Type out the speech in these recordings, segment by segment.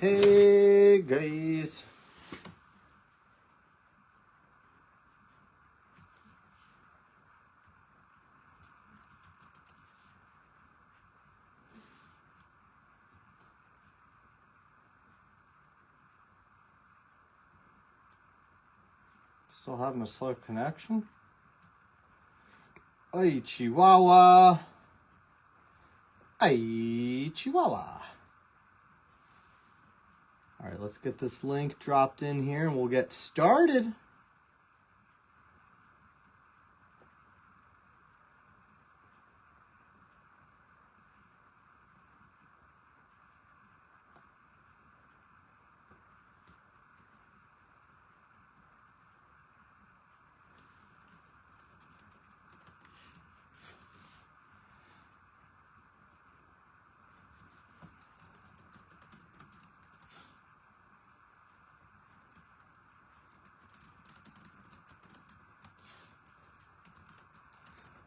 Hey guys. Still having a slow connection? Ay, Chihuahua. Ay, Chihuahua. All right, let's get this link dropped in here and we'll get started.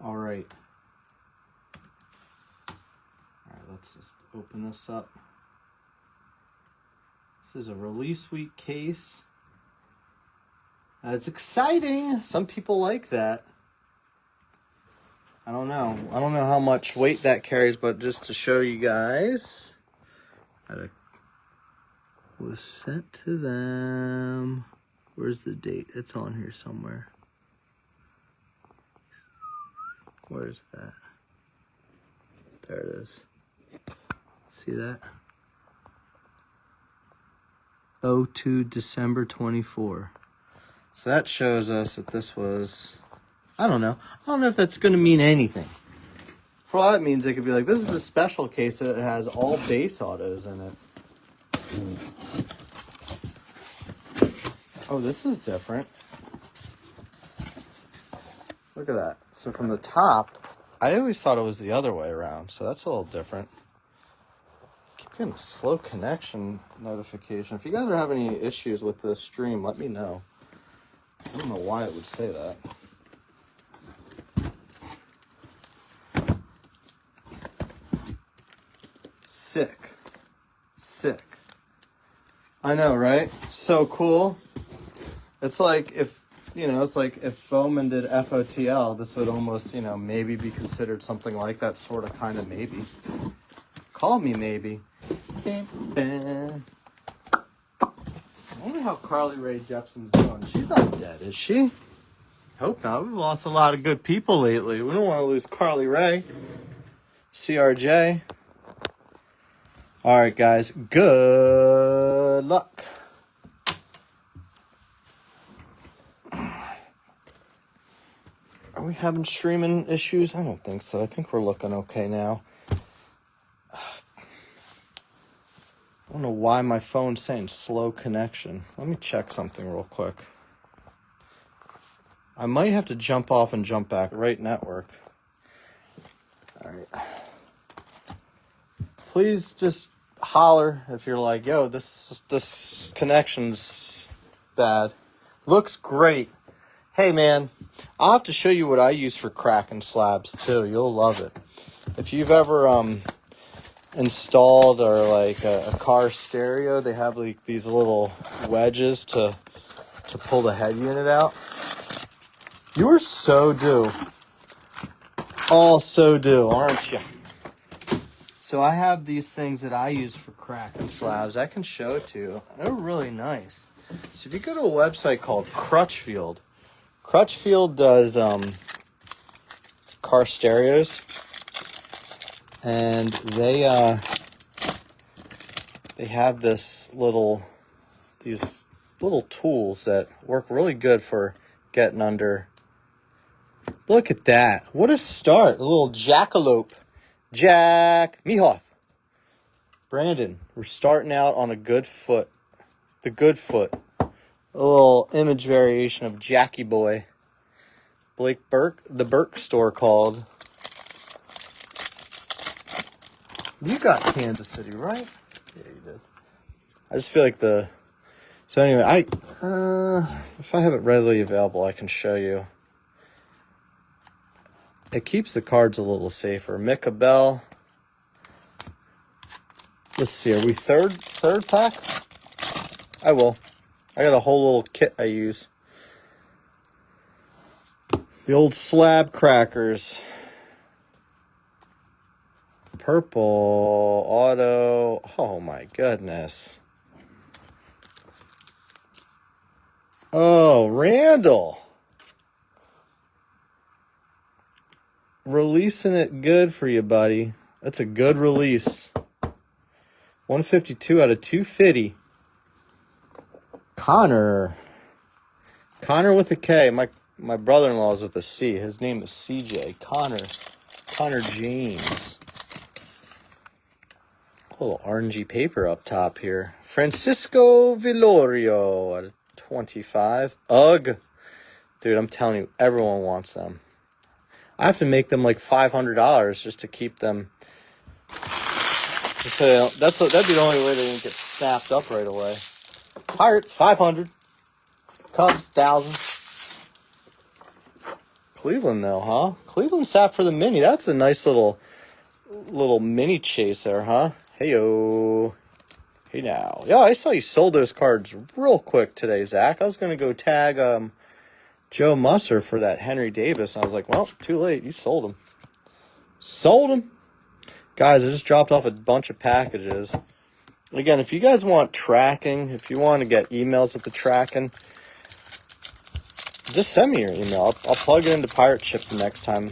All right. All right, let's just open this up. This is a release week case. It's exciting. Some people like that. I don't know. I don't know how much weight that carries, but just to show you guys, it was sent to them. Where's the date? It's on here somewhere. Where's that? There it is. See that? 02 December 24. So that shows us that this was, I don't know. I don't know if that's going to mean anything. For all that means, it could be like, this is the special case that it has all base autos in it. Oh, this is different. Look at that. So from the top, I always thought it was the other way around. So that's a little different. Keep getting a slow connection notification. If you guys are having any issues with the stream, let me know. I don't know why it would say that. Sick. I know, right? So cool. It's like if Bowman did FOTL, this would almost, maybe be considered something like that, sort of, kind of, maybe. Call me maybe. I wonder how Carly Rae Jepsen's doing. She's not dead, is she? Hope not. We've lost a lot of good people lately. We don't want to lose Carly Rae. CRJ. All right, guys. Good luck. Are we having streaming issues? I don't think so. I think we're looking okay now. I don't know why my phone's saying slow connection. Let me check something real quick. I might have to jump off and jump back. Right network. All right. Please just holler if you're like, yo, this connection's bad. Looks great. Hey, man, I'll have to show you what I use for cracking slabs, too. You'll love it. If you've ever installed or like a car stereo, they have like these little wedges to pull the head unit out. You are so due. All so due, aren't you? So I have these things that I use for cracking slabs. I can show it to you. They're really nice. So if you go to a website called Crutchfield does car stereos, and they have these little tools that work really good for getting under. Look at that. What a start. A little jackalope. Jack Mehoff. Brandon, we're starting out on a good foot. The good foot. A little image variation of Jackie Boy. Blake Burke, the Burke store called. You got Kansas City, right? Yeah, you did. I just feel like so anyway, if I have it readily available, I can show you. It keeps the cards a little safer. Micah Bell. Let's see, are we third pack? I will. I got a whole little kit I use. The old slab crackers. Purple, auto. Oh my goodness. Oh, Randall. Releasing it good for you, buddy. That's a good release. 152 out of 250. Connor with a K. My brother-in-law is with a C. His name is CJ. Connor James. A little orangey paper up top here. Francisco Villorio at 25. Ugh. Dude, I'm telling you, everyone wants them. I have to make them like $500 just to keep them. So that'd be the only way they didn't get snapped up right away. Pirates, 500. Cubs, 1,000. Cleveland, though, huh? Cleveland sat for the mini. That's a nice little mini chase there, huh? Hey-yo. Hey, now. Yeah, I saw you sold those cards real quick today, Zach. I was going to go tag Joe Musser for that Henry Davis. And I was like, well, too late. You sold him. Sold him. Guys, I just dropped off a bunch of packages. Again, if you guys want tracking, if you want to get emails with the tracking, just send me your email. I'll plug it into Pirate Ship the next time.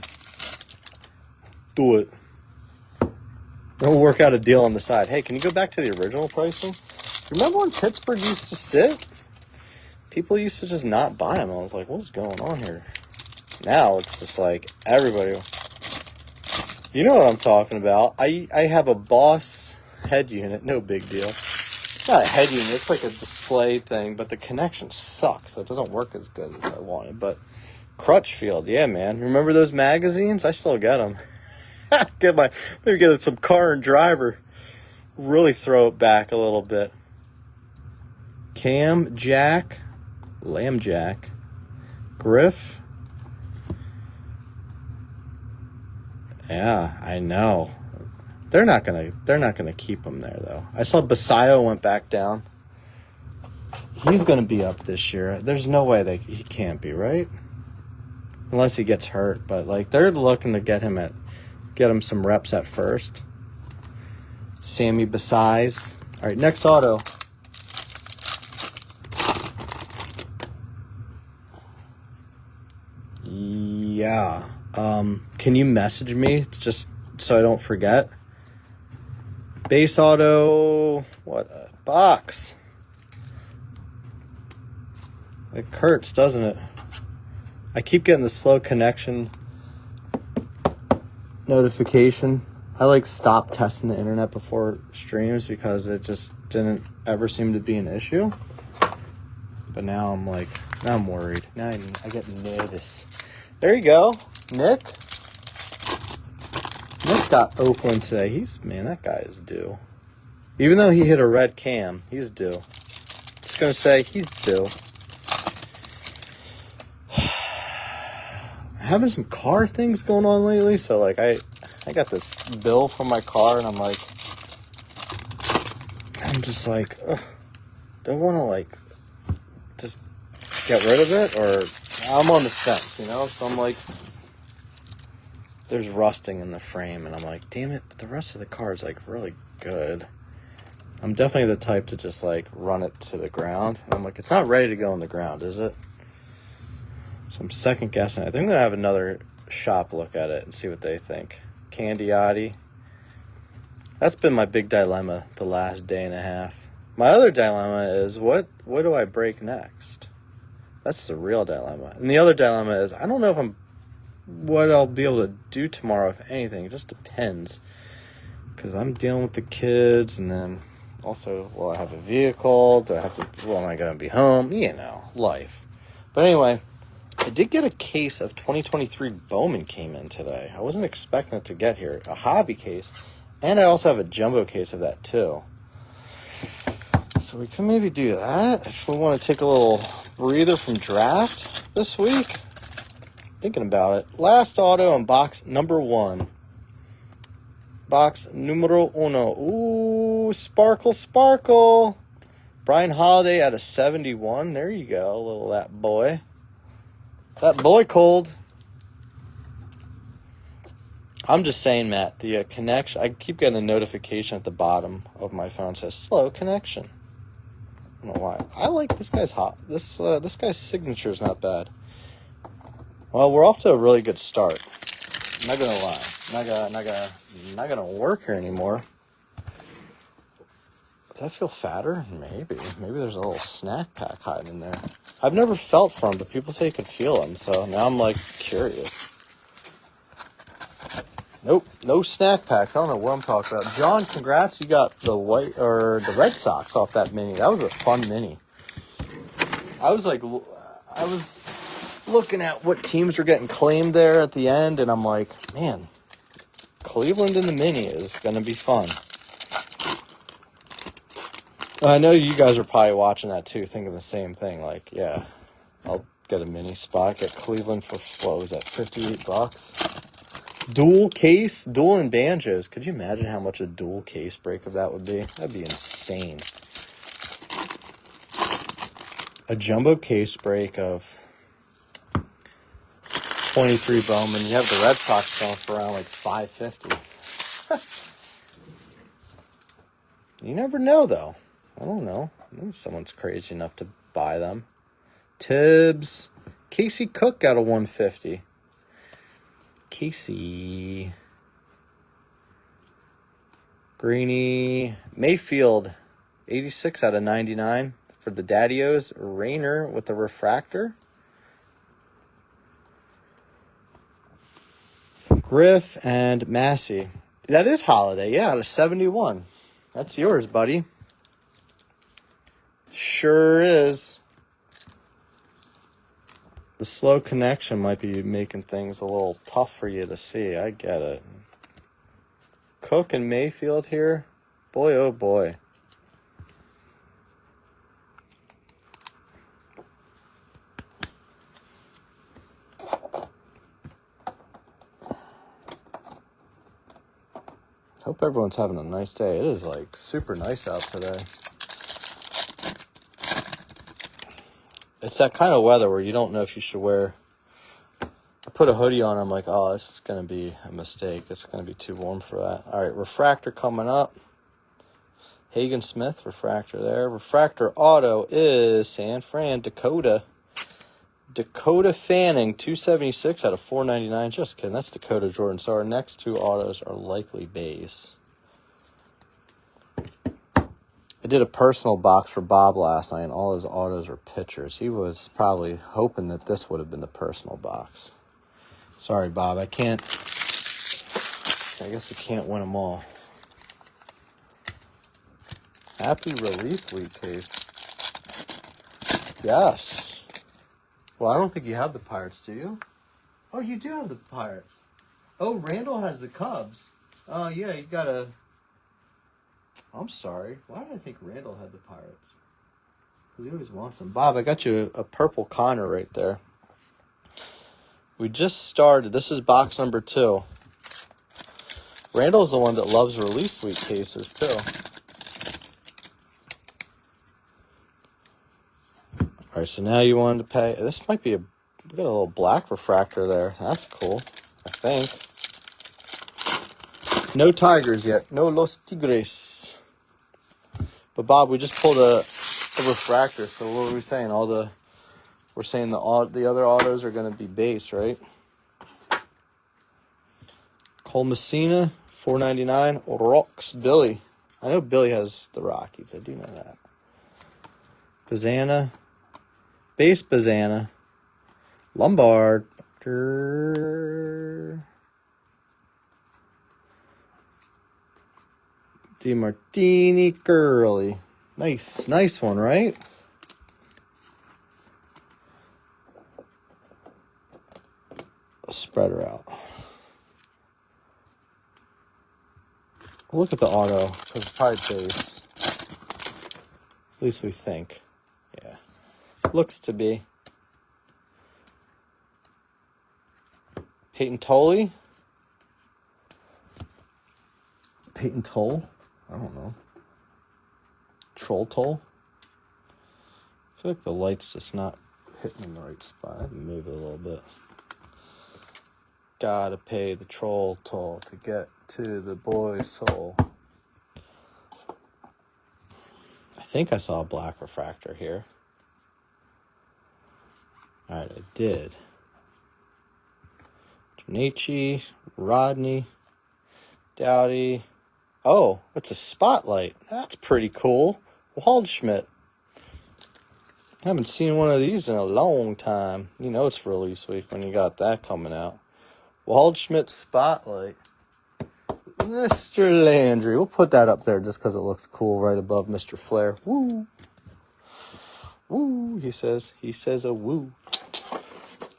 Do it. We'll work out a deal on the side. Hey, can you go back to the original pricing? Remember when Pittsburgh used to sit? People used to just not buy them. I was like, what's going on here? Now it's just like everybody. You know what I'm talking about. I have a Boss head unit. No big deal. Not a head unit. It's like a display thing, but the connection sucks. So it doesn't work as good as I wanted. But Crutchfield, yeah, man. Remember those magazines? I still get them. Maybe get some Car and Driver. Really throw it back a little bit. Cam, Jack, Lamb Jack, Griff. Yeah, I know. They're not gonna keep him there though. I saw Basayo went back down. He's gonna be up this year. There's no way he can't be, right? Unless he gets hurt. But like they're looking to get him some reps at first. Sammy Basais. All right, next auto. Yeah. Can you message me just so I don't forget? Base auto. What a box. It hurts, doesn't it? I keep getting the slow connection notification. I stop testing the internet before streams because it just didn't ever seem to be an issue. But now I'm worried. Now I get nervous. There you go, Nick. Nick got Oakland today. That guy is due. Even though he hit a red cam, he's due. Just gonna say he's due. Having some car things going on lately, so I got this bill from my car, and I'm just ugh, do I want to just get rid of it, or I'm on the fence, So I'm there's rusting in the frame, and I'm like, damn it, but the rest of the car is really good. I'm definitely the type to just run it to the ground, and I'm like, it's not ready to go on the ground, is it? So I'm second guessing. I think I'm gonna have another shop look at it and see what they think. Candiotti. That's been my big dilemma the last day and a half. My other dilemma is what do I break next? That's the real dilemma. And the other dilemma is I don't know what I'll be able to do tomorrow, if anything. It just depends. Because I'm dealing with the kids, and then also, will I have a vehicle? Am I going to be home? Life. But anyway, I did get a case of 2023 Bowman came in today. I wasn't expecting it to get here. A hobby case. And I also have a jumbo case of that, too. So we can maybe do that if we want to take a little breather from draft this week. Thinking about it. Last auto in box number 1. Box numero uno. Ooh, sparkle, sparkle. Brian Holiday out of 71. There you go, a little that boy. That boy cold. I'm just saying, Matt, the connection. I keep getting a notification at the bottom of my phone that says slow connection. I don't know why. I like this guy's hot. This guy's signature is not bad. Well, we're off to a really good start. I'm not gonna lie. Not gonna work here anymore. Does that feel fatter? Maybe. Maybe there's a little snack pack hiding in there. I've never felt for them, but people say you can feel them, so now I'm like curious. Nope, no snack packs. I don't know what I'm talking about. John, congrats! You got the white or the Red Sox off that mini. That was a fun mini. I was looking at what teams were getting claimed there at the end, and I'm like, man, Cleveland in the mini is gonna be fun. I know you guys are probably watching that too, thinking the same thing. Like, yeah, I'll get a mini spot. Get Cleveland for, what was that, $58? Dual case, dual and banjos. Could you imagine how much a dual case break of that would be? That'd be insane. A jumbo case break of 23 Bowman. You have the Red Sox going for around like $550. You never know, though. I don't know. Maybe someone's crazy enough to buy them. Tibbs. Casey Cook got a 150. Casey. Greeny. Mayfield. 86 out of 99 for the Daddios. Rayner with the refractor. Griff and Massey. That is Holiday. Yeah, out of 71. That's yours, buddy. Sure is. The slow connection might be making things a little tough for you to see. I get it. Cook and Mayfield here. Boy, oh boy. Hope everyone's having a nice day. It is like super nice out today. It's that kind of weather where you don't know if you should wear. I put a hoodie on. I'm like, oh, this is going to be a mistake. It's going to be too warm for that. All right, refractor coming up. Hagen Smith, refractor there. Refractor auto is San Fran, Dakota. Dakota Fanning, 276 out of 499. Just kidding. That's Dakota Jordan. So our next two autos are likely base. I did a personal box for Bob last night, and all his autos were pitchers. He was probably hoping that this would have been the personal box. Sorry, Bob. I can't. I guess we can't win them all. Happy release week case. Yes. Well, I don't think you have the Pirates, do you? Oh, you do have the Pirates. Oh, Randall has the Cubs. Oh, yeah, you got to... I'm sorry. Why did I think Randall had the Pirates? Because he always wants them. Bob, I got you a purple Connor right there. We just started. This is box number 2. Randall's the one that loves release week cases, too. All right, so now you wanted to pay. This might be we got a little black refractor there. That's cool, I think. No Tigers yet. No Los Tigres. But Bob, we just pulled a refractor. So what were we saying? We're saying the other autos are going to be base, right? Cole Messina, $4.99. Rocks Billy. I know Billy has the Rockies. I do know that. Bazana. Base Bazana. Lombard. DeMartini Curly. Nice one, right? Let's spread her out. Look at the auto, because it's probably base. At least we think. Yeah. Looks to be. Peyton Tolley. Peyton Toll? I don't know. Troll Toll? I feel like the light's just not hitting in the right spot. I have to move it a little bit. Gotta pay the troll toll to get to the boy's soul. I think I saw a black refractor here. Alright, I did. Janichi, Rodney, Dowdy. Oh, that's a spotlight. That's pretty cool. Waldschmidt. I haven't seen one of these in a long time. You know it's release week when you got that coming out. Waldschmidt spotlight. Mr. Landry. We'll put that up there just because it looks cool right above Mr. Flair. Woo. Woo, he says. He says a woo.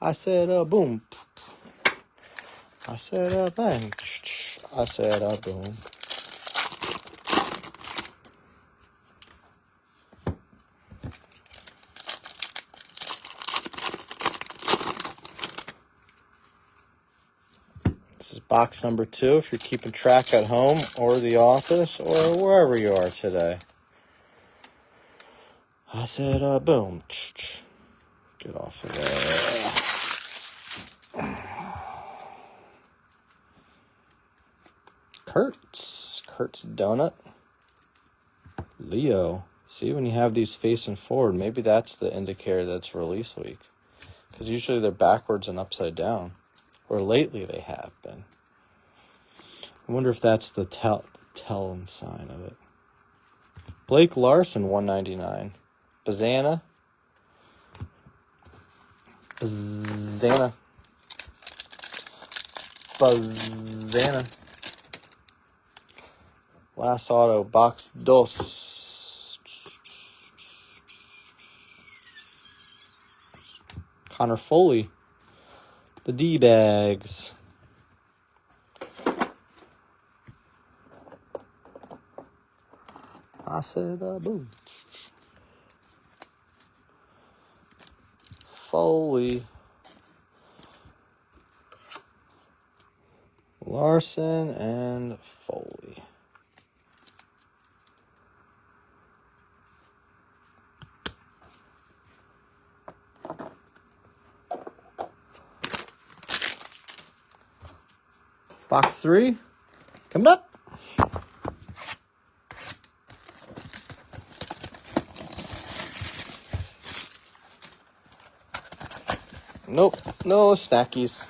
I said a boom. I said a bang. I said a boom. This is box number 2 if you're keeping track at home or the office or wherever you are today. I said, boom. Get off of there. Kurtz Donut. Leo. See, when you have these facing forward, maybe that's the indicator that's release week. Because usually they're backwards and upside down. Or lately they have been. I wonder if that's the telling sign of it. Blake Larson, 199. Bazana. Last auto, box dos. Connor Foley. The D-bags. I said, boom. Foley. Larson and Foley. Box 3, coming up. Nope, no snackies.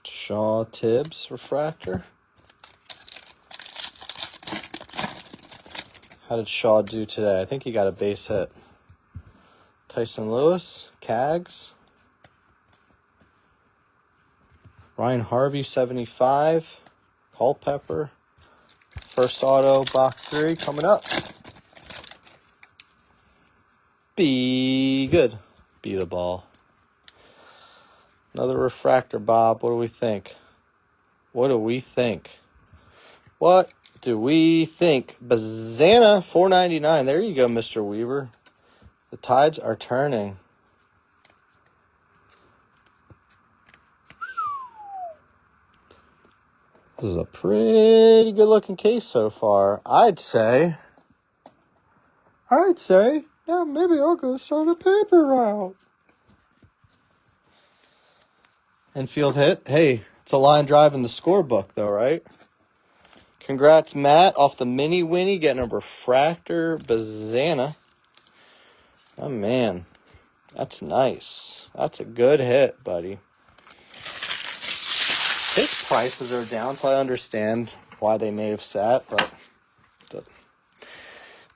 Shaw Tibbs refractor. How did Shaw do today? I think he got a base hit. Tyson Lewis, Cags. Ryan Harvey, 75. Culpepper. First auto, box 3, coming up. Be good. Be the ball. Another refractor, Bob. What do we think? What do we think? What do we think? Bazana, 499. There you go, Mr. Weaver. The tides are turning. This is a pretty good-looking case so far. I'd say, yeah, maybe I'll go start a paper route. Infield hit. Hey, it's a line drive in the scorebook, though, right? Congrats, Matt, off the Mini Winnie, getting a refractor Bazana. Oh, man. That's nice. That's a good hit, buddy. His prices are down, so I understand why they may have sat, but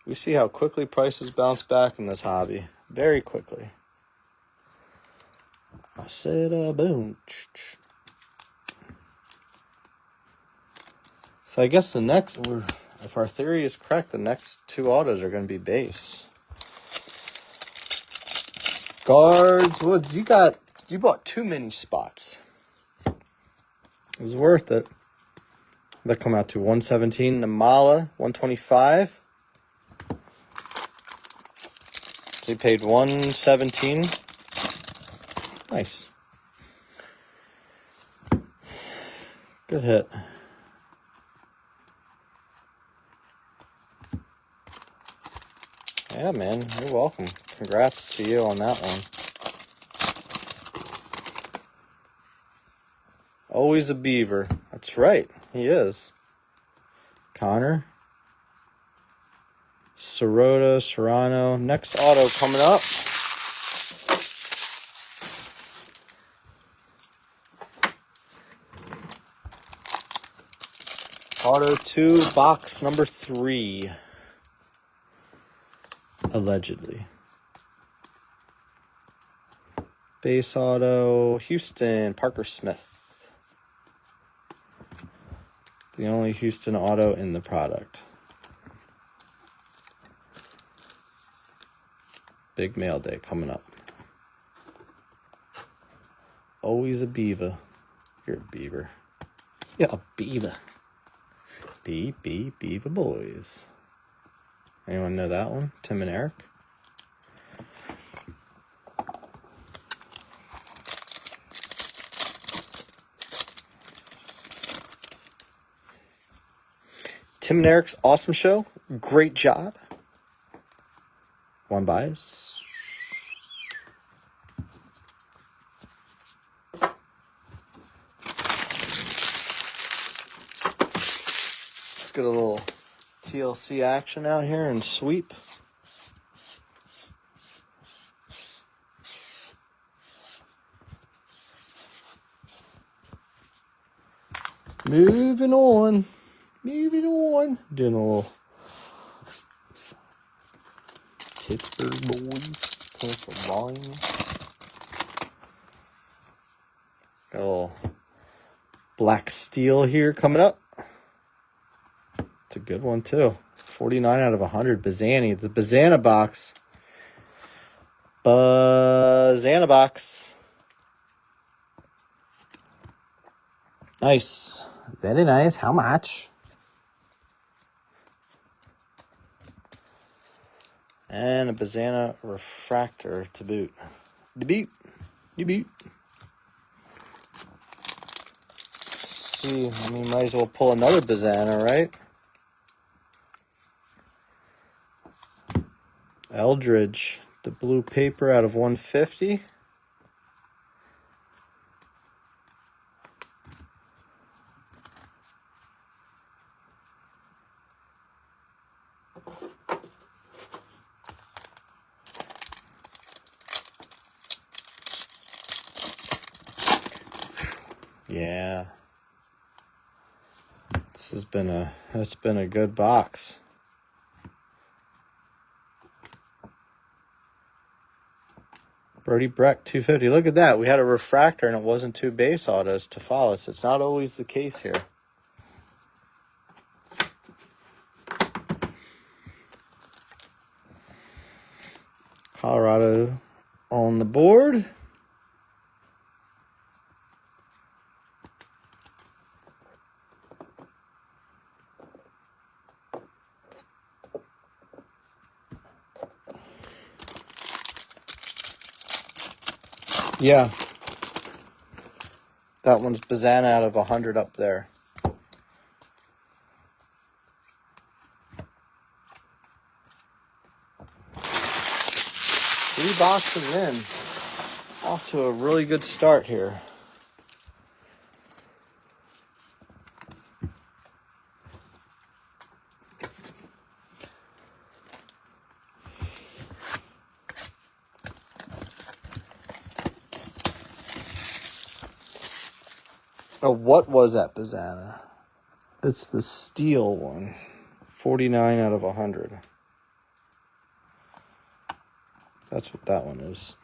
we see how quickly prices bounce back in this hobby. Very quickly. I said, boom. So I guess the next, if our theory is correct, the next 2 autos are going to be base. Guards, you bought too many spots. It was worth it. That come out to 117. The Mala, 125. So we paid 117. Nice. Good hit. Yeah, man. You're welcome. Congrats to you on that one. Always a beaver. That's right. He is. Connor. Serrano. Next auto coming up. Auto 2, box number 3. Allegedly. Base auto, Houston, Parker Smith. The only Houston auto in the product. Big mail day coming up. Always a beaver. You're a beaver. Yeah, a beaver. Beaver boys. Anyone know that one? Tim and Eric? Tim and Eric's awesome show. Great job. One buys. Let's get a little TLC action out here and sweep. Moving on. Doing a little Pittsburgh boys. Pennsylvania. Got a little black steel here coming up. It's a good one too. 49 out of 100. Bazzani. The Bazzana box. Nice. Very nice. How much? And a Bazzana refractor to boot. Debut. See, I mean, might as well pull another Bazzana, right? Eldridge, the blue paper out of 150. Yeah. It's been a good box. Brody Breck, 250. Look at that. We had a refractor and it wasn't 2 base autos to follow. So it's not always the case here. Colorado on the board. Yeah. That one's Bazzana out of 100 up there. Three boxes in. Off to a really good start here. Oh, what was that Bazzana? It's the steel one. 49 out of 100. That's what that one is.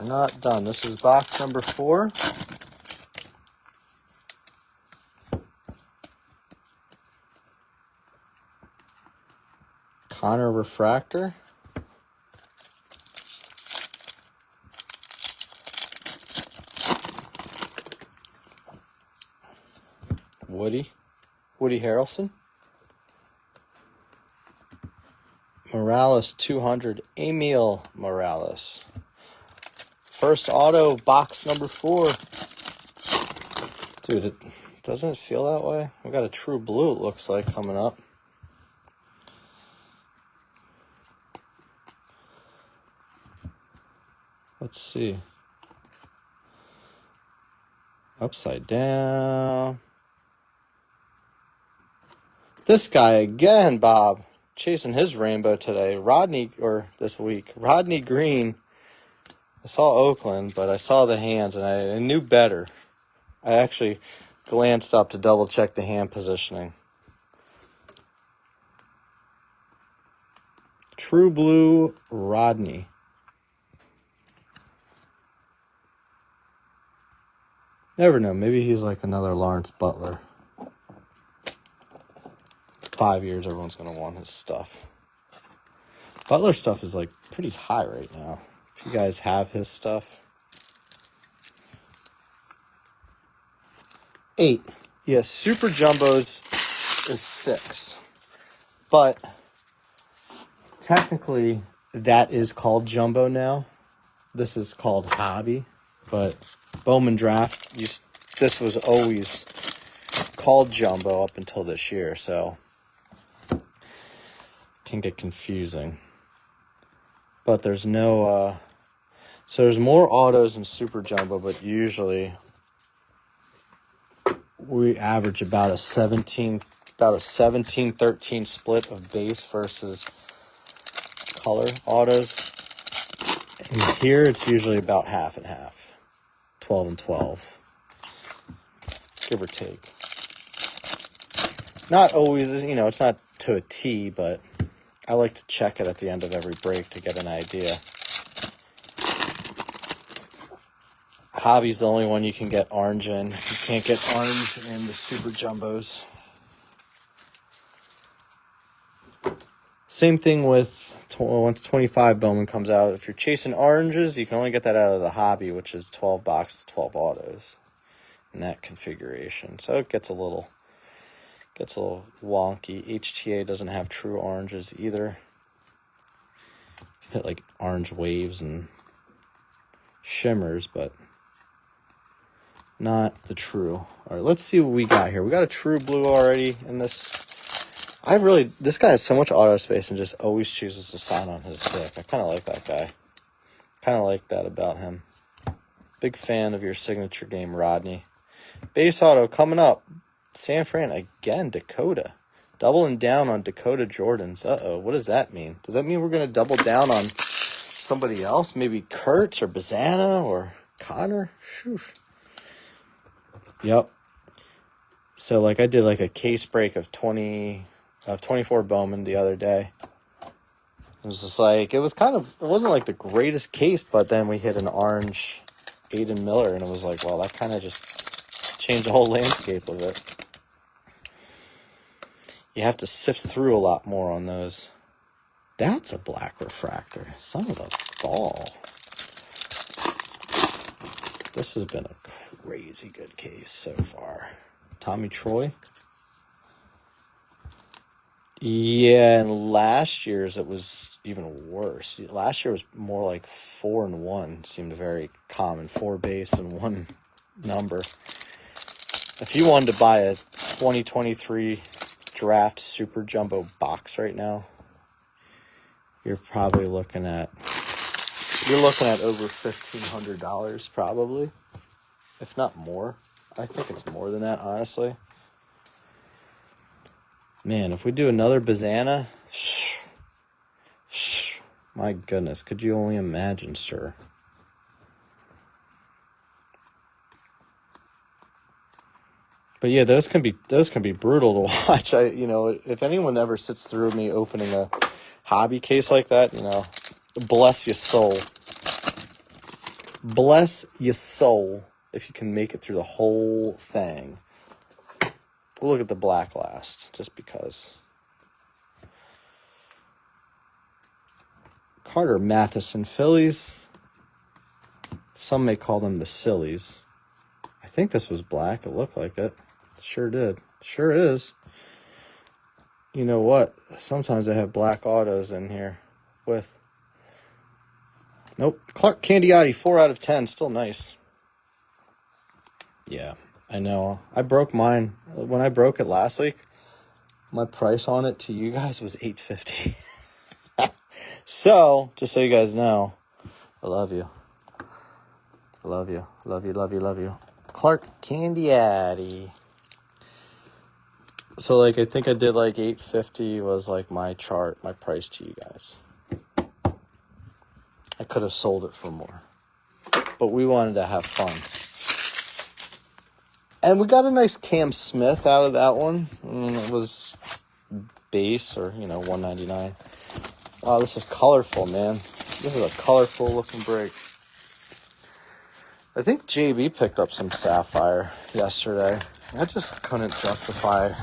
We're not done. This is box number 4. Connor refractor. Woody Harrelson. Morales 200, Emil Morales. First auto, box number 4. Dude, doesn't it feel that way? We got a true blue, it looks like, coming up. Let's see. Upside down. This guy again, Bob. Chasing his rainbow today. This week. Rodney Green. I saw Oakland, but I saw the hands, and I knew better. I actually glanced up to double check the hand positioning. True blue Rodney. Never know. Maybe he's like another Lawrence Butler. 5 years, everyone's going to want his stuff. Butler stuff is like pretty high right now. If you guys have his stuff. 8. Yes, Super Jumbos is 6. But technically, that is called Jumbo now. This is called Hobby. But Bowman Draft, this was always called Jumbo up until this year, so it can get confusing. But there's no, so there's more autos in Super Jumbo, but usually we average about a 17-13 split of base versus color autos. And here it's usually about half and half. 12 and 12, give or take. Not always, it's not to a T, but I like to check it at the end of every break to get an idea. Hobby's the only one you can get orange in. You can't get orange in the Super Jumbos. Same thing with once 25 Bowman comes out. If you're chasing oranges, you can only get that out of the Hobby, which is 12 boxes, 12 autos in that configuration. So it gets a little wonky. HTA doesn't have true oranges either. You hit like orange waves and shimmers, but not the true. All right, let's see what we got here. We got a true blue already in this. This guy has so much auto space and just always chooses to sign on his stick. I kind of like that guy. Kind of like that about him. Big fan of your signature game, Rodney. Base auto coming up. San Fran again, Dakota. Doubling down on Dakota Jordans. Uh-oh, what does that mean? Does that mean we're going to double down on somebody else? Maybe Kurtz or Bazana or Connor? Shoosh. Yep. So like I did like a case break of 24 Bowman the other day. It was just like, it wasn't like the greatest case, but then we hit an orange Aiden Miller, and it was like, well, that kind of just changed the whole landscape of it. You have to sift through a lot more on those. That's a black refractor. Son of a ball. This has been a crazy good case so far. Tommy Troy. Yeah, and last year's it was even worse. Last year was more like 4 and 1. Seemed very common. 4 base and 1 number. If you wanted to buy a 2023 draft Super Jumbo box right now, you're probably looking at over $1,500 probably, if not more. I think it's more than that, honestly. Man, if we do another Bazana, my goodness, could you only imagine, sir? But yeah, those can be brutal to watch. If anyone ever sits through me opening a hobby case like that, bless your soul. Bless your soul if you can make it through the whole thing. We'll look at the black last, just because. Carter Matheson Phillies. Some may call them the Sillies. I think this was black. It looked like it. Sure did. Sure is. You know what? Sometimes I have black autos in here with. Nope. Clark Candiotti, 4 out of 10. Still nice. Yeah, I know. I broke mine. When I broke it last week, my price on it to you guys was $8.50. So, just so you guys know, I love you. I love you. Love you, love you, love you. Clark Candiotti. So, like, I think I did, like, $8.50 was, like, my chart, my price to you guys. I could have sold it for more. But we wanted to have fun. And we got a nice Cam Smith out of that one. It was base or, $199. Wow, this is colorful, man. This is a colorful looking break. I think JB picked up some Sapphire yesterday. I just couldn't justify.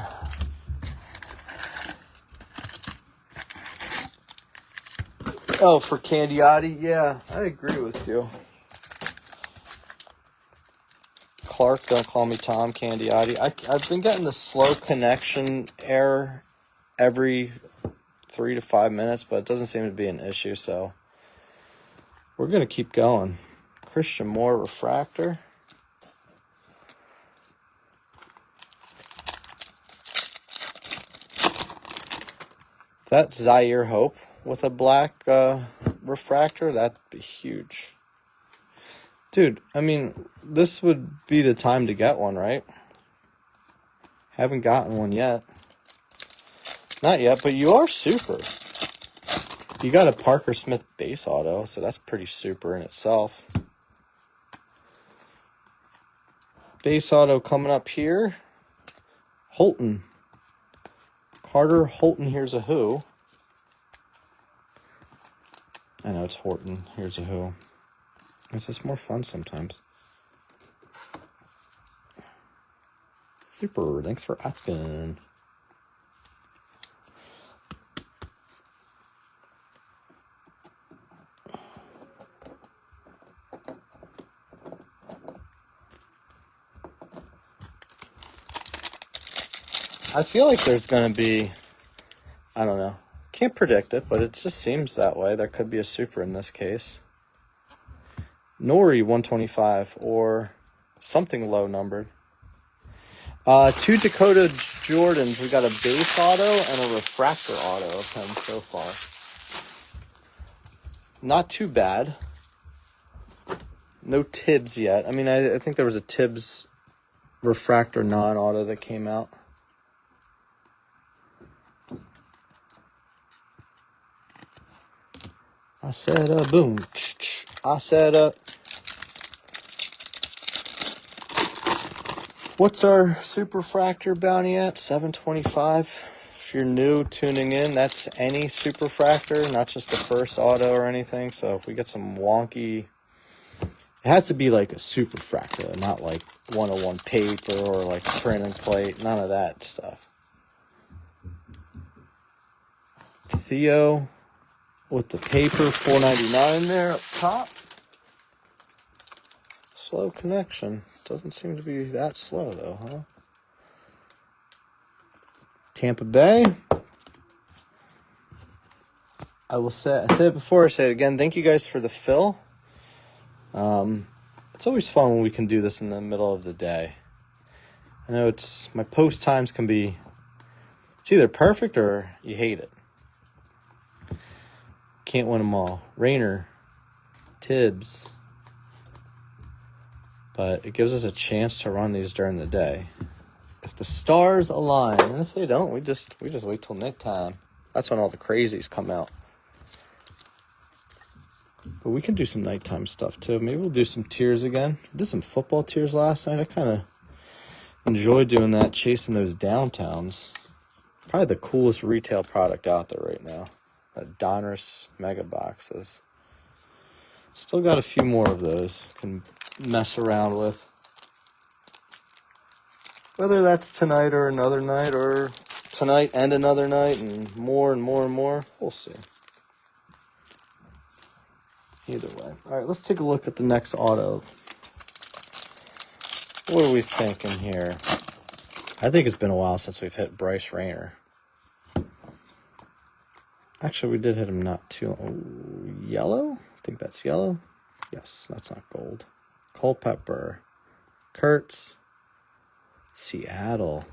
Oh, for Candiotti? Yeah, I agree with you. Clark, don't call me Tom Candiotti. I've been getting the slow connection error every 3 to 5 minutes, but it doesn't seem to be an issue, so we're going to keep going. Christian Moore refractor. That's Zaire Hope with a black refractor. That'd be huge. Dude, I mean, this would be the time to get one, right? Haven't gotten one yet. Not yet, but you are super. You got a Parker Smith base auto, so that's pretty super in itself. Base auto coming up here. Holton. Carter Holton, here's a who. I know it's Horton, here's a who. It's just more fun sometimes. Super, thanks for asking. I feel like there's going to be, I don't know, can't predict it, but it just seems that way. There could be a super in this case. Nori 125 or something low numbered. 2 Dakota Jordans. We got a base auto and a refractor auto of him so far. Not too bad. No Tibbs yet. I mean, I think there was a Tibbs refractor non-auto that came out. I said boom. I said what's our superfractor bounty at? 725. If you're new tuning in, that's any superfractor, not just the first auto or anything. So if we get some wonky, it has to be like a superfractor, not like 101 paper or like print and plate. None of that stuff. Theo with the paper, $4.99 there up top. Slow connection. Doesn't seem to be that slow though, huh? Tampa Bay. I said it before, I say it again. Thank you guys for the fill. It's always fun when we can do this in the middle of the day. I know my post times can be, it's either perfect or you hate it. Can't win them all. Rayner, Tibbs. But it gives us a chance to run these during the day. If the stars align, and if they don't, we just wait till nighttime. That's when all the crazies come out. But we can do some nighttime stuff too. Maybe we'll do some tiers again. I did some football tiers last night. I kind of enjoyed doing that, chasing those downtowns. Probably the coolest retail product out there right now. Donruss mega boxes. Still got a few more of those. Can mess around with. Whether that's tonight or another night, or tonight and another night, and more and more and more, we'll see. Either way. All right, let's take a look at the next auto. What are we thinking here? I think it's been a while since we've hit Bryce Rayner. Actually, we did hit him not too long. Yellow? I think that's yellow. Yes, that's not gold. Culpepper. Kurtz. Seattle.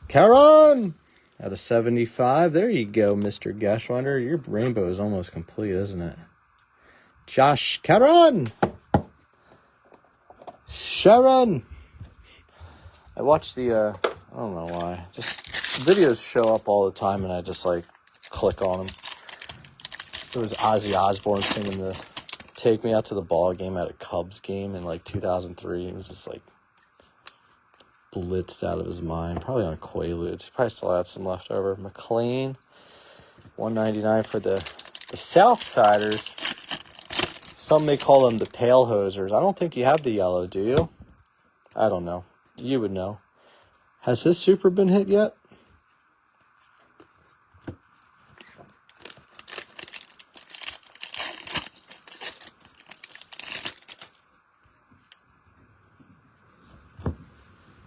Caron! Out of 75. There you go, Mr. Geschwender. Your rainbow is almost complete, isn't it? Josh Caron! Sharon! I watched the, I don't know why. Just videos show up all the time, and I just, like, click on them. It was Ozzy Osbourne singing the Take Me Out to the Ball game at a Cubs game in, like, 2003. He was just, like, blitzed out of his mind. Probably on Quaaludes. He probably still had some left over. McLean, $1.99 for the Southsiders. Some may call them the Pale Hosers. I don't think you have the yellow, do you? I don't know. You would know. Has his super been hit yet? I'm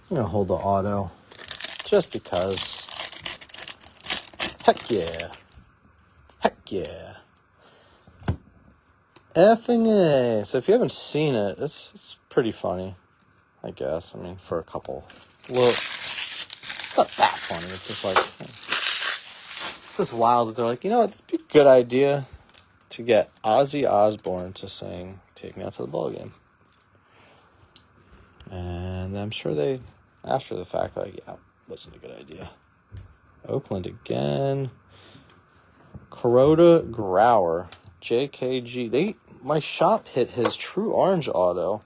going to hold the auto. Just because. Heck yeah. Heck yeah. Effing A. So if you haven't seen it, it's pretty funny, I guess. I mean, for a couple. Well, not that funny. It's just like, it's just wild that they're like, you know, it'd be a good idea to get Ozzy Osbourne to sing Take Me Out to the Ball Game. And I'm sure they, after the fact, like, yeah, wasn't a good idea. Oakland again. Kuroda Grauer. JKG. My shop hit his True Orange auto,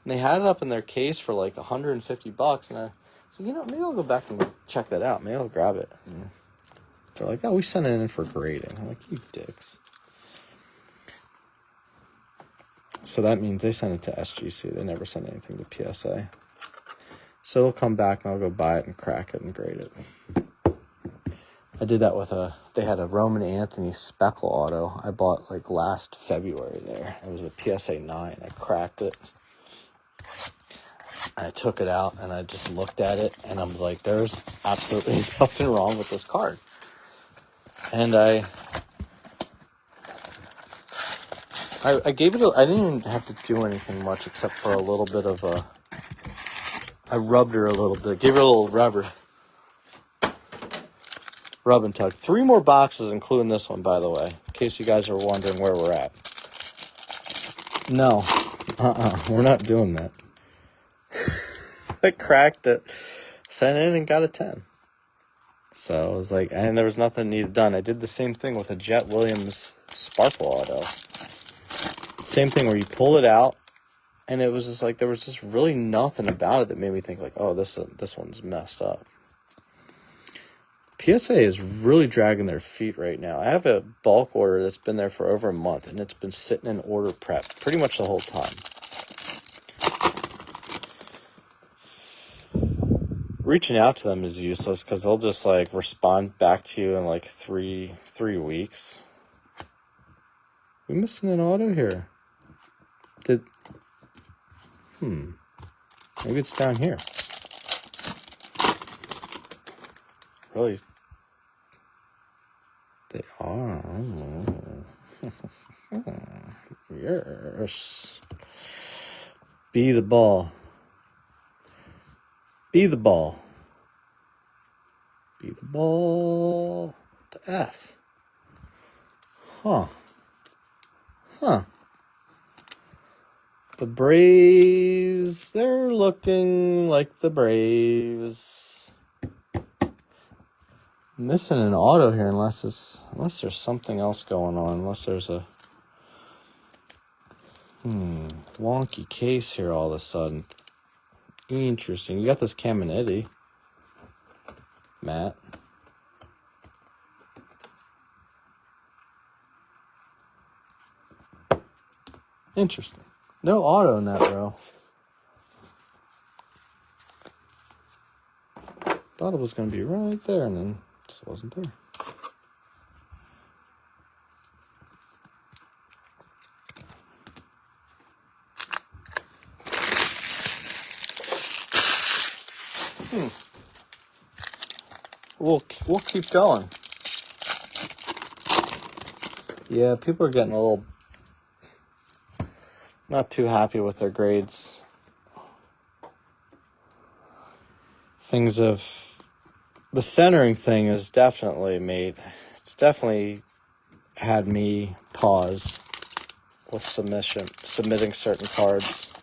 and they had it up in their case for like $150. And I said, you know, maybe I'll go back and check that out. Maybe I'll grab it. And they're like, oh, we sent it in for grading. I'm like, you dicks. So that means they sent it to SGC. They never sent anything to PSA. So they'll come back and I'll go buy it and crack it and grade it. I did that with they had a Roman Anthony Speckle auto I bought like last February there. It was a PSA 9. I cracked it. I took it out and I just looked at it and I'm like, there's absolutely nothing wrong with this card. And I gave it I didn't even have to do anything much except for a little bit of I rubbed her a little bit. Gave her a little rubber. Rub and tug. 3 more boxes, including this one, by the way, in case you guys are wondering where we're at. No. We're not doing that. I cracked it, sent it in, and got a 10. So it was like, and there was nothing needed done. I did the same thing with a Jet Williams Sparkle auto. Same thing where you pull it out, and it was just like, there was just really nothing about it that made me think like, oh, this one's messed up. PSA is really dragging their feet right now. I have a bulk order that's been there for over a month, and it's been sitting in order prep pretty much the whole time. Reaching out to them is useless because they'll just like respond back to you in like three weeks. We missing an auto here. Maybe it's down here. Really? They are. Yes. Be the ball. Be the ball. Be the ball. The F. Huh. The Braves, they're looking like the Braves. Missing an auto here unless there's something else going on. Unless there's a wonky case here all of a sudden. Interesting. You got this Caminiti, Matt. Interesting. No auto in that row. Thought it was going to be right there, and then it just wasn't there. We'll keep going. Yeah, people are getting a little not too happy with their grades. The centering thing is definitely it's definitely had me pause with submitting certain cards.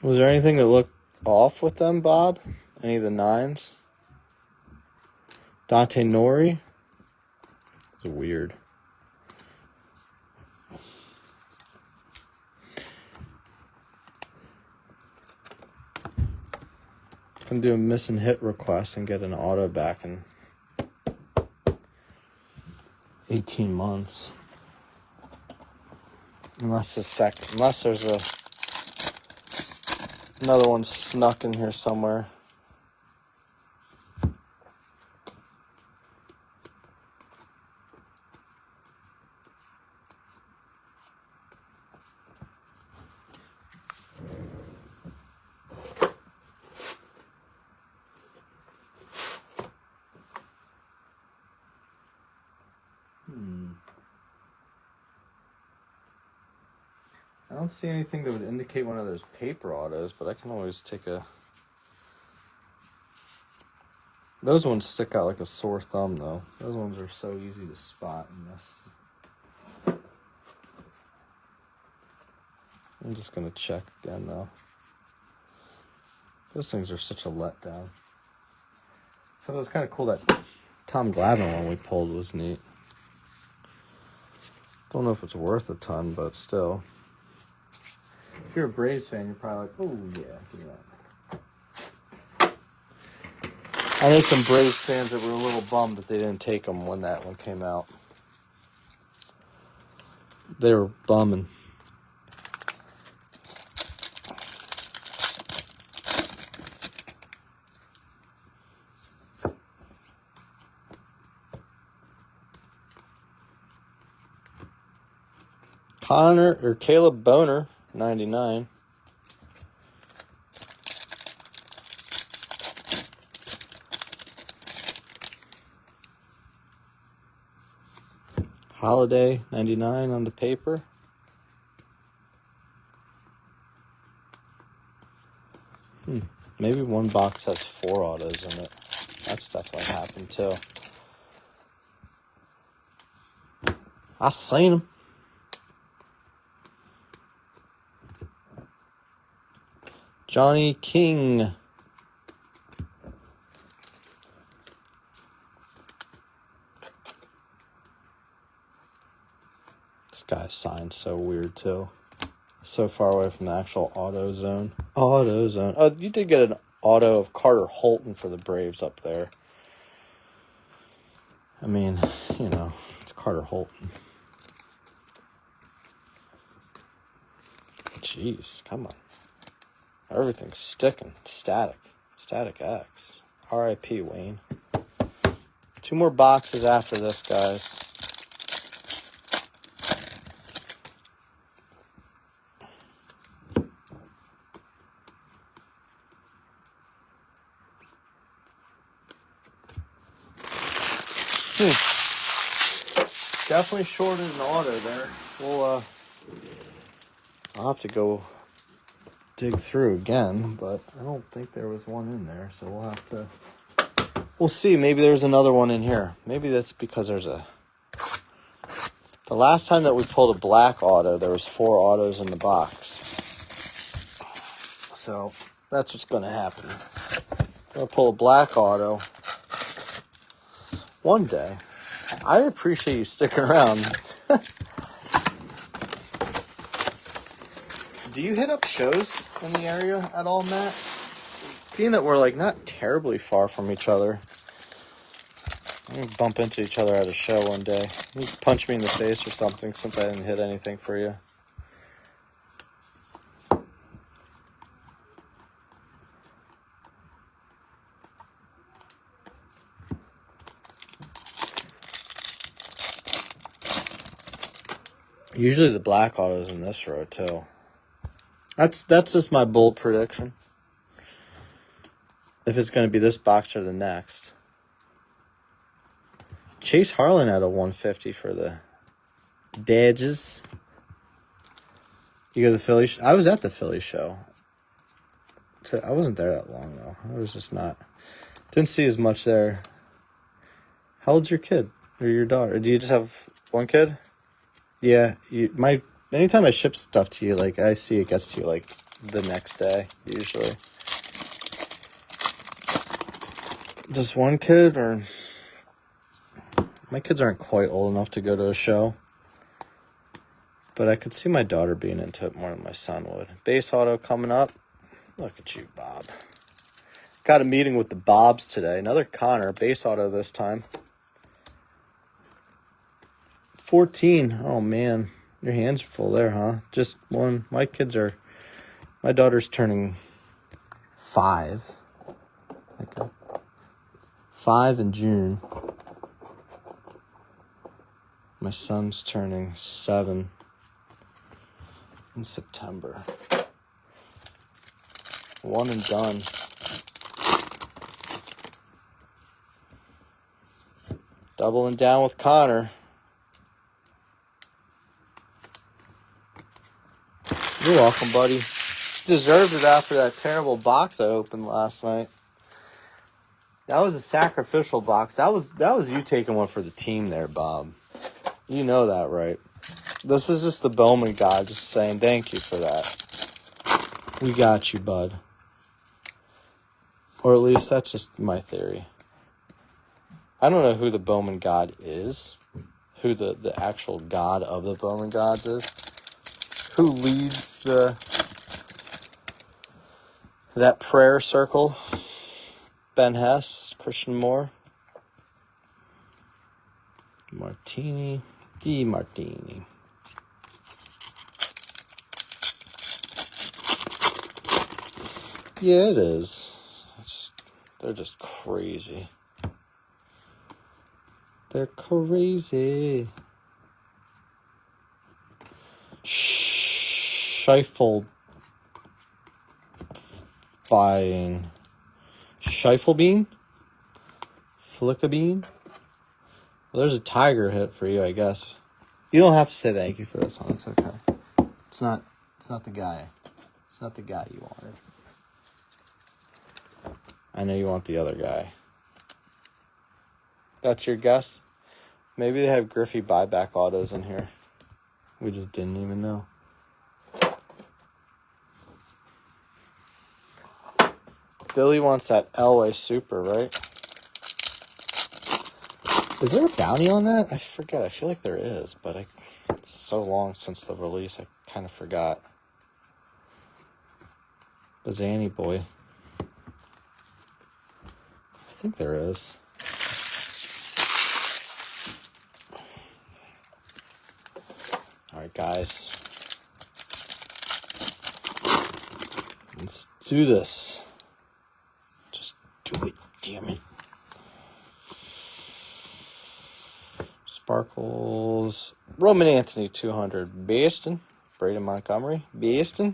Was there anything that looked off with them, Bob? Any of the 9s? Dante Nori? It's weird. I can do a miss and hit request and get an auto back in 18 months. Unless there's another one snuck in here somewhere. I don't see anything that would indicate one of those paper autos, but I can always take a... Those ones stick out like a sore thumb, though. Those ones are so easy to spot and miss. I'm just going to check again, though. Those things are such a letdown. So it was kind of cool that Tom Glavine one we pulled was neat. Don't know if it's worth a ton, but still. If you're a Braves fan, you're probably like, oh, yeah, give me that. I know some Braves fans that were a little bummed that they didn't take them when that one came out. They were bumming. Caleb Boner, 99. Holiday, 99 on the paper. Maybe one box has 4 autos in it. That's definitely happened too. I seen them. Johnny King. This guy's signed so weird too. So far away from the actual auto zone. Auto zone. Oh, you did get an auto of Carter Holton for the Braves up there. I mean, you know, it's Carter Holton. Jeez, come on. Everything's sticking. Static. Static X. R.I.P. Wayne. 2 more boxes after this, guys. Definitely shorted an auto there. I'll have to go dig through again, but I don't think there was one in there, so we'll see. Maybe there's another one in here. Maybe that's because the last time that we pulled a black auto, there was 4 autos in the box. So that's what's going to happen. I'm going to pull a black auto one day. I appreciate you sticking around. Do you hit up shows in the area at all, Matt? Being that we're like not terribly far from each other, we bump into each other at a show one day. You punch me in the face or something since I didn't hit anything for you. Usually the black auto's in this row too. That's just my bold prediction. If it's going to be this box or the next. Chase Harlan at a 150 for the Dodgers. You go to the Philly I was at the Philly show. I wasn't there that long though. I was just not. Didn't see as much there. How old's your kid or your daughter? Do you just have one kid? Yeah, anytime I ship stuff to you, like I see it gets to you like the next day usually. Just one kid, or my kids aren't quite old enough to go to a show, but I could see my daughter being into it more than my son would. Base auto coming up. Look at you, Bob. Got a meeting with the Bobs today. Another Connor, base auto this time. 14. Oh, man. Your hands are full there, huh? Just one. My daughter's turning 5. Okay. 5 in June. My son's turning 7 in September. One and done. Doubling down with Connor. You're welcome, buddy. Deserved it after that terrible box I opened last night. That was a sacrificial box. That was you taking one for the team there, Bob. You know that, right? This is just the Bowman guy just saying thank you for that. We got you, bud. Or at least that's just my theory. I don't know who the Bowman God is. Who the actual God of the Bowman Gods is. Who leads that prayer circle? Ben Hess, Christian Moore. Martini. Di Martini. Yeah, it is. They're just crazy. They're crazy. Scheifel buying. Scheifelbean? Flickabean? Well, there's a tiger hit for you, I guess. You don't have to say thank you for this one. It's okay. It's not the guy. It's not the guy you wanted. I know you want the other guy. That's your guess? Maybe they have Griffey buyback autos in here. We just didn't even know. Billy wants that Elway Super, right? Is there a bounty on that? I forget. I feel like there is, but it's so long since the release, I kind of forgot. Bazzani boy. I think there is. All right, guys. Let's do this. Just do it, damn it. Sparkles. Roman Anthony, 200. Baston. Braden Montgomery. Baston.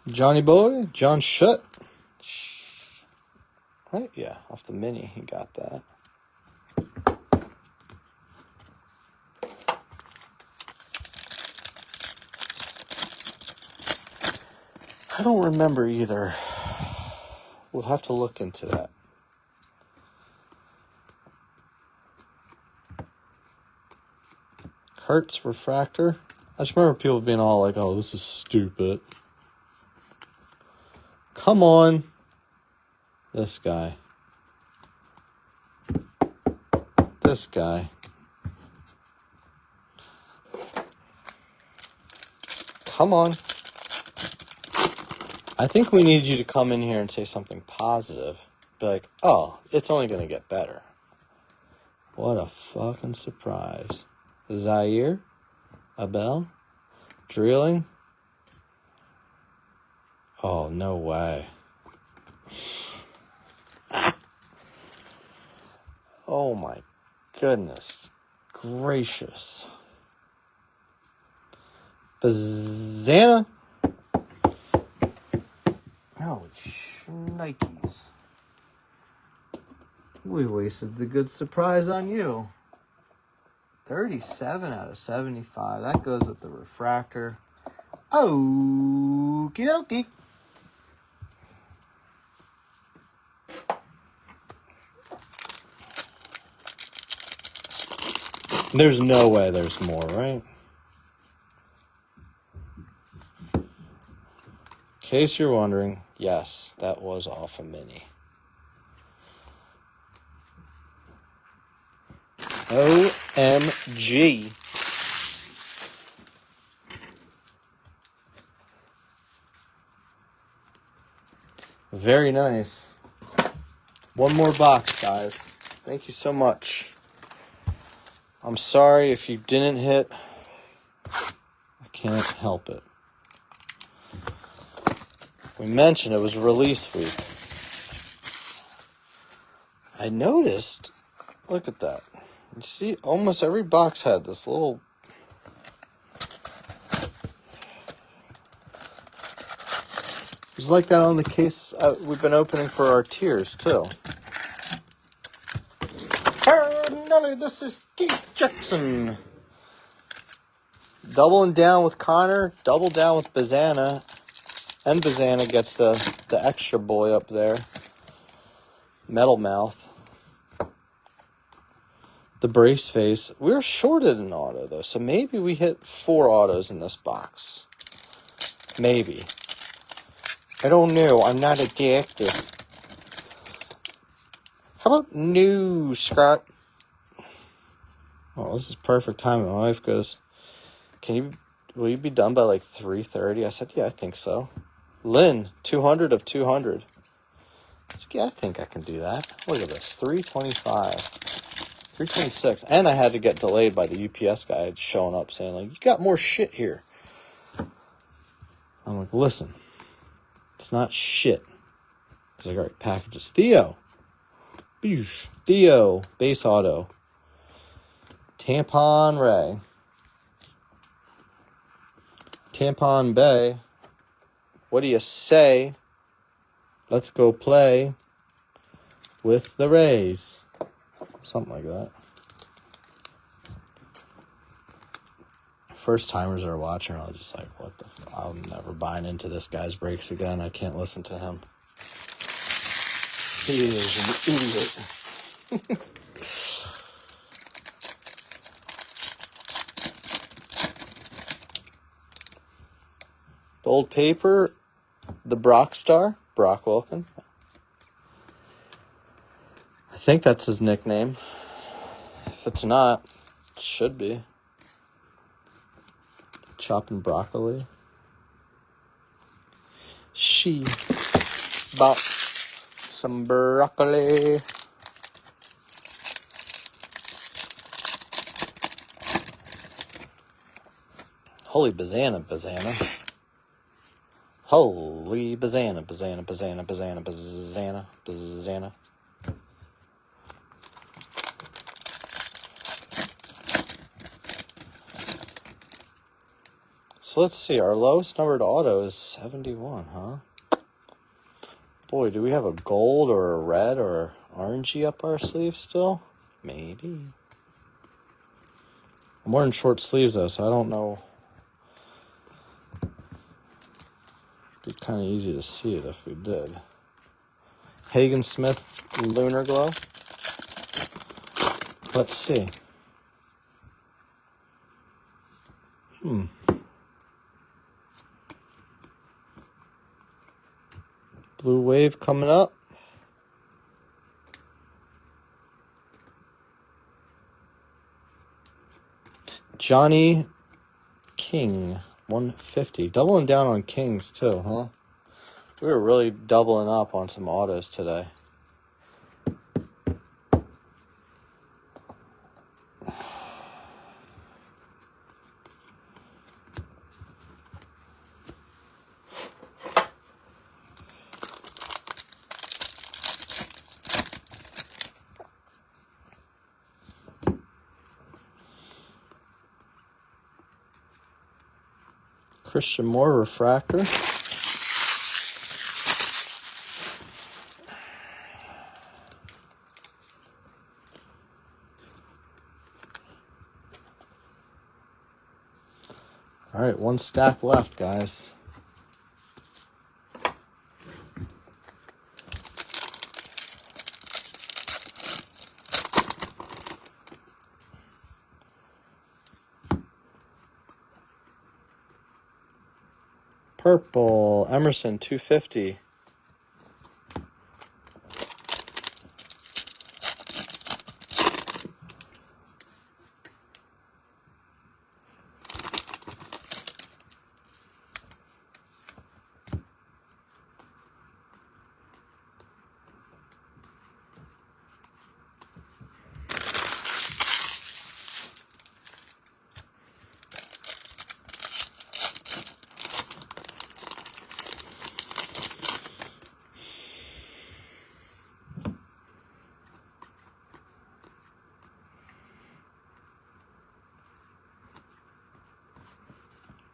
Johnny Boy. John Shutt. Right? Yeah, off the mini, he got that. I don't remember either. We'll have to look into that. Kurtz refractor. I just remember people being all like, oh, this is stupid. Come on. This guy. This guy. Come on. I think we need you to come in here and say something positive. Be like, oh, it's only going to get better. What a fucking surprise. Zaire? Abel? Drilling? Oh, no way. Oh my goodness gracious. Bazana. Holy shnikes. We wasted the good surprise on you. 37 out of 75. That goes with the refractor. Okie dokie. There's no way there's more, right? In case you're wondering, yes, that was off a mini. OMG. Very nice. One more box, guys. Thank you so much. I'm sorry if you didn't hit. I can't help it. We mentioned it was release week. I noticed, look at that. You see, almost every box had this little... It was like that on the case we've been opening for our tiers, too. This is Keith Jackson. Doubling down with Connor, double down with Bazana. And Bazana gets the extra boy up there. Metal Mouth. The brace face. We're shorted an auto, though, so maybe we hit 4 autos in this box. Maybe. I don't know. I'm not addicted. How about new, Scott? Oh, this is perfect timing. My wife goes, will you be done by like 3:30? I said, yeah, I think so. Lynn, 200 of 200. I said, yeah, I think I can do that. Look at this, 325, 326. And I had to get delayed by the UPS guy showing up saying, like, you got more shit here. I'm like, listen, it's not shit. He's like, all right, packages. Theo, base auto. Tampon Ray. Tampon Bay. What do you say? Let's go play with the Rays. Something like that. First timers are watching are just like, what the I'm never buying into this guy's breaks again. I can't listen to him. He is an idiot. The old paper, the Brock Star, Brock Wilkin. I think that's his nickname. If it's not, it should be. Chopping broccoli. She bought some broccoli. Holy Bazana. Holy Bazana. So let's see, our lowest numbered auto is 71, huh? Boy, do we have a gold or a red or orangey up our sleeve still? Maybe. I'm wearing short sleeves though, so I don't know. Be kind of easy to see it if we did. Hagen Smith Lunar Glow. Let's see. Blue Wave coming up. Johnny King, 150. Doubling down on Kings, too, huh? We were really doubling up on some autos today. Christian Moore refractor. All right, one stack left, guys. Purple, Emerson, 250.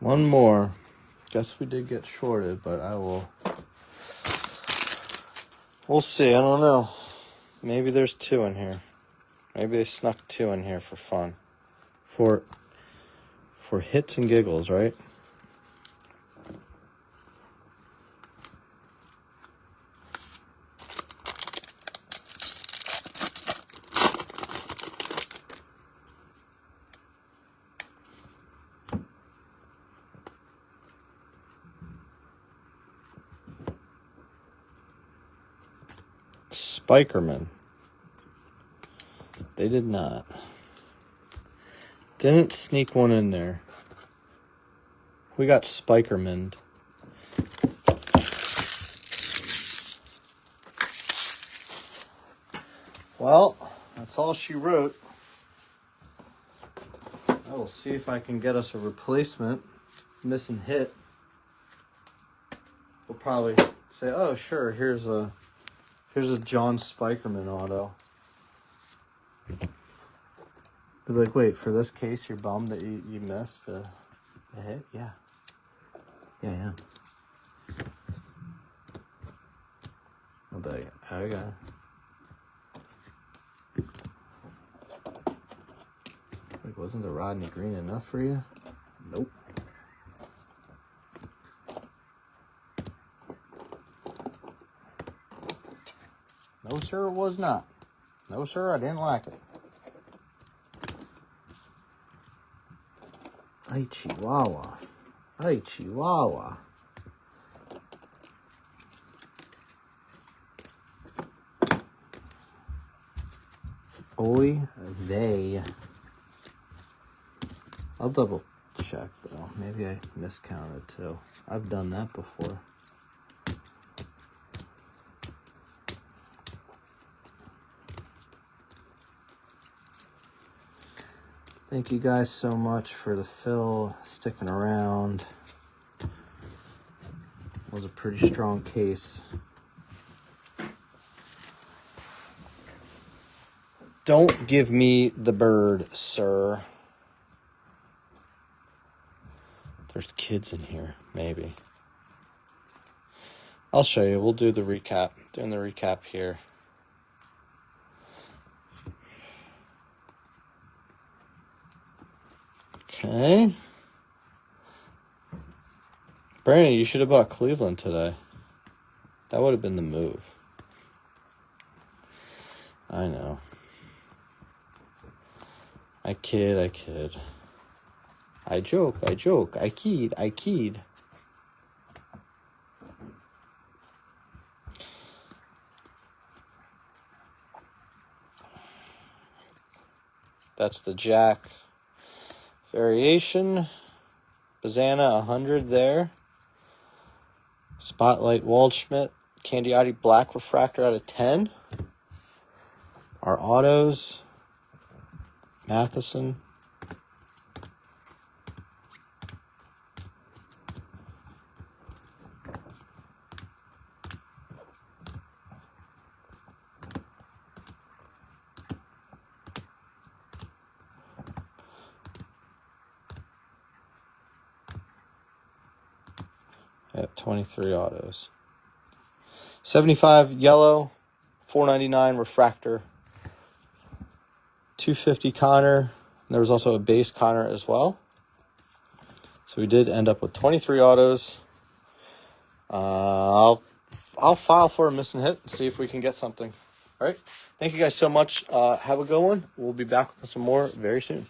One more. Guess we did get shorted, but we'll see. I don't know. Maybe there's two in here. Maybe they snuck two in here for fun. For hits and giggles, right? Spikerman. They did not. Didn't sneak one in there. We got Spikerman. Well, that's all she wrote. I will see if I can get us a replacement. Missing hit. We'll probably say, oh, sure, here's a John Spikerman auto. Be like, wait, for this case, you're bummed that you missed a hit? Yeah. Yeah. I'll be like, okay. Like, wasn't the Rodney Green enough for you? Nope. No, sir, it was not. No, sir, I didn't like it. Ay, Chihuahua. Ay, Chihuahua. Oy vey. I'll double check, though. Maybe I miscounted, too. I've done that before. Thank you guys so much for the fill, sticking around. It was a pretty strong case. Don't give me the bird, sir. There's kids in here, maybe. I'll show you. We'll do the recap. Doing the recap here. Okay. Brandon, you should have bought Cleveland today. That would have been the move. I know. I kid. I joke. I kid. That's the Jack. Variation. Bazana 100 there. Spotlight Waldschmidt. Candiotti Black Refractor out of 10. Our autos. Matheson. At 23 autos. 75 yellow, 499 refractor, 250 Connor. And there was also a base Connor as well. So we did end up with 23 autos. I'll file for a missing hit and see if we can get something. All right. Thank you guys so much. Have a good one. We'll be back with some more very soon.